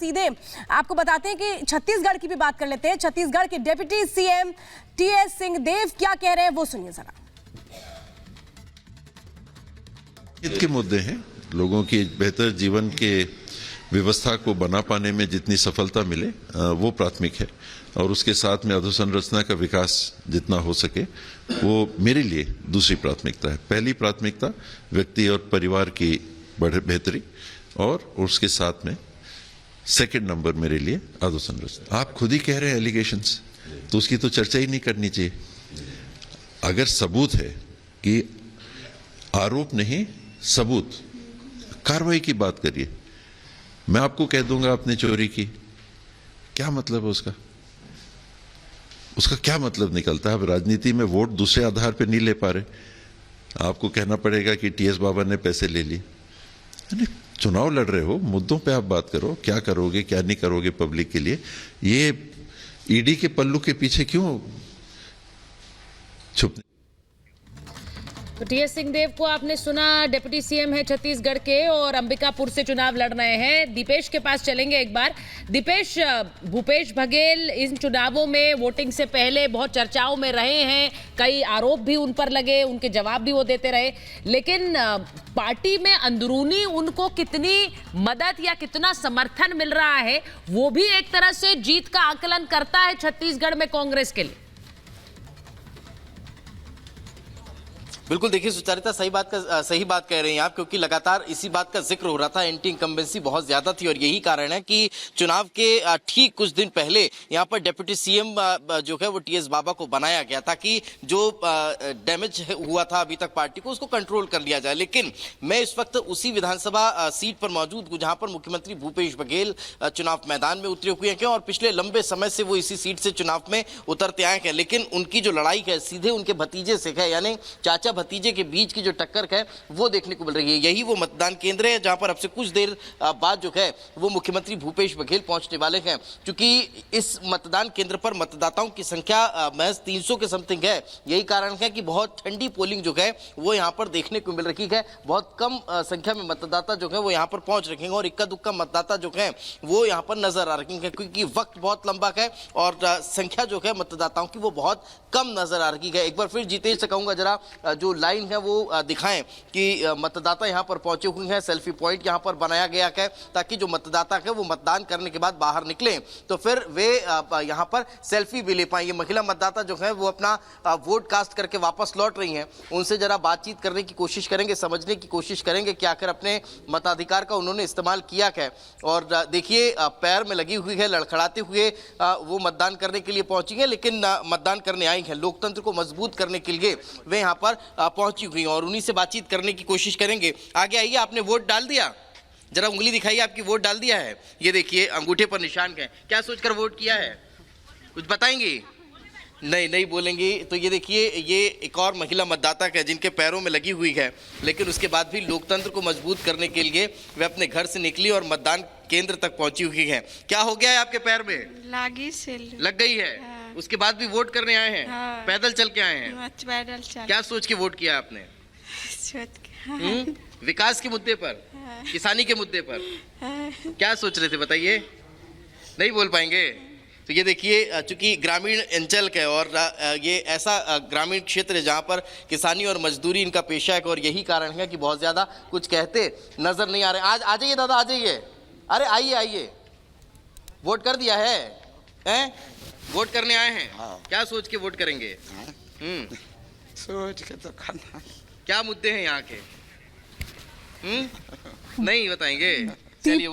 सीधे आपको बताते हैं कि छत्तीसगढ़ की भी बात कर लेते हैं। छत्तीसगढ़ के डिप्टी सीएम टीएस सिंहदेव क्या कह रहे हैं वो सुनिए जरा। हित के मुद्दे हैं, लोगों की बेहतर जीवन के व्यवस्था को बना पाने में जितनी सफलता मिले वो प्राथमिक है, और उसके साथ में अधोसंरचना का विकास जितना हो सके वो मेरे लिए दूसरी प्राथमिकता है। पहली प्राथमिकता व्यक्ति और परिवार की बेहतरी, और उसके साथ में सेकंड नंबर मेरे लिए अधोसंरचना। आप खुद ही कह रहे हैं एलिगेशंस, तो उसकी तो चर्चा ही नहीं करनी चाहिए। अगर सबूत है कि आरोप नहीं सबूत, कार्रवाई की बात करिए। मैं आपको कह दूंगा आपने चोरी की, क्या मतलब है उसका? उसका क्या मतलब निकलता है? अब राजनीति में वोट दूसरे आधार पर नहीं ले पा रहे, आपको कहना पड़ेगा कि टीएस बाबा ने पैसे ले लिए। चुनाव लड़ रहे हो, मुद्दों पे आप बात करो, क्या करोगे क्या नहीं करोगे पब्लिक के लिए। ये ईडी के पल्लू के पीछे क्यों छुपने? तो टीएस सिंहदेव को आपने सुना, डिप्टी सीएम है छत्तीसगढ़ के और अंबिकापुर से चुनाव लड़ रहे हैं। दीपेश के पास चलेंगे एक बार। दीपेश, भूपेश बघेल इन चुनावों में वोटिंग से पहले बहुत चर्चाओं में रहे हैं, कई आरोप भी उन पर लगे, उनके जवाब भी वो देते रहे, लेकिन पार्टी में अंदरूनी उनको कितनी मदद या कितना समर्थन मिल रहा है वो भी एक तरह से जीत का आकलन करता है छत्तीसगढ़ में कांग्रेस के लिए। बिल्कुल, देखिए सुचारिता सही बात कह रहे हैं आप, क्योंकि लगातार इसी बात का जिक्र हो रहा था। एंटी इनकम्बेंसी बहुत ज्यादा थी और यही कारण है कि चुनाव के ठीक कुछ दिन पहले यहाँ पर डिप्टी सीएम जो है वो टीएस बाबा को बनाया गया ताकि जो डैमेज हुआ था अभी तक पार्टी को उसको कंट्रोल कर लिया जाए। लेकिन मैं इस वक्त उसी विधानसभा सीट पर मौजूद हूँ जहां पर मुख्यमंत्री भूपेश बघेल चुनाव मैदान में उतरे हुए हैं और पिछले लंबे समय से वो इसी सीट से चुनाव में उतरते आए हैं। लेकिन उनकी जो लड़ाई है सीधे उनके भतीजे से है, यानी चाचा भतीजे के बीच की जो टक्कर है वो देखने को मिल रही है। यही वो मतदान केंद्र है जहां पर अब से कुछ देर बाद जो है वो मुख्यमंत्री भूपेश बघेल पहुंचने वाले हैं। क्योंकि इस मतदान केंद्र पर मतदाताओं की संख्या महज 300 के समथिंग है। यही कारण है कि बहुत ठंडी पोलिंग जो है वो यहां पर देखने को मिल रही है। बहुत कम संख्या में मतदाता जो है वो यहां पर पहुंच रहे हैं और इक्का दुक्का मतदाता जो है वो यहां पर नजर आ रहे हैं, क्योंकि वक्त बहुत लंबा है और संख्या जो है मतदाताओं की वो बहुत कम नजर आ रही है। एक बार फिर जीतेश से कहूंगा जरा जो लाइन है वो दिखाएं कि मतदाता यहां पर पहुंचे हुए हैं। सेल्फी पॉइंट यहां पर बनाया गया है ताकि जो मतदाता है वो मतदान करने के बाद बाहर निकले तो फिर वे यहां पर सेल्फी भी ले पाएंगे। महिला मतदाता जो है वो अपना वोट कास्ट करके वापस लौट रही हैं, उनसे जरा बातचीत करने की कोशिश करेंगे, समझने की कोशिश करेंगे कि आखिर अपने मताधिकार का उन्होंने इस्तेमाल किया है। और देखिए पैर में लगी हुई है, लड़खड़ाते हुए वो मतदान करने के लिए पहुंची है, लेकिन मतदान करने आई है। लोकतंत्र को मजबूत करने के लिए वे यहां पर पहुंची हुई और उन्हीं से बातचीत करने की कोशिश करेंगे। आगे आइए, आपने वोट डाल दिया, जरा उंगली दिखाइए, आपकी वोट डाल दिया है। ये देखिए अंगूठे पर निशान है, क्या सोचकर वोट किया है, कुछ बताएंगे? नहीं बोलेंगे। तो ये देखिए ये एक और महिला मतदाता है जिनके पैरों में लगी हुई है, लेकिन उसके बाद भी लोकतंत्र को मजबूत करने के लिए वे अपने घर से निकली और मतदान केंद्र तक पहुंची हुई है। क्या हो गया है आपके पैर में? लग गई है। हाँ। उसके बाद भी वोट करने आए हैं? हाँ। पैदल चल के आए हैं? पैदल चल। क्या सोच के वोट किया आपने? हाँ। विकास के मुद्दे पर? हाँ। किसानी के मुद्दे पर? हाँ। क्या सोच रहे थे बताइए? नहीं बोल पाएंगे। तो ये देखिए चूंकि ग्रामीण अंचल का और ये ऐसा ग्रामीण क्षेत्र है जहाँ पर किसानी और मजदूरी इनका पेशा है और यही कारण है कि बहुत ज़्यादा कुछ कहते नजर नहीं आ रहे। आज आ जाइए दादा, आ जाइए, अरे आइए, वोट कर दिया है? हैं? वोट करने आए हैं? हाँ। क्या सोच के वोट करेंगे? सोच के तो करना। क्या मुद्दे हैं यहाँ के? नहीं बताएंगे? चलिए।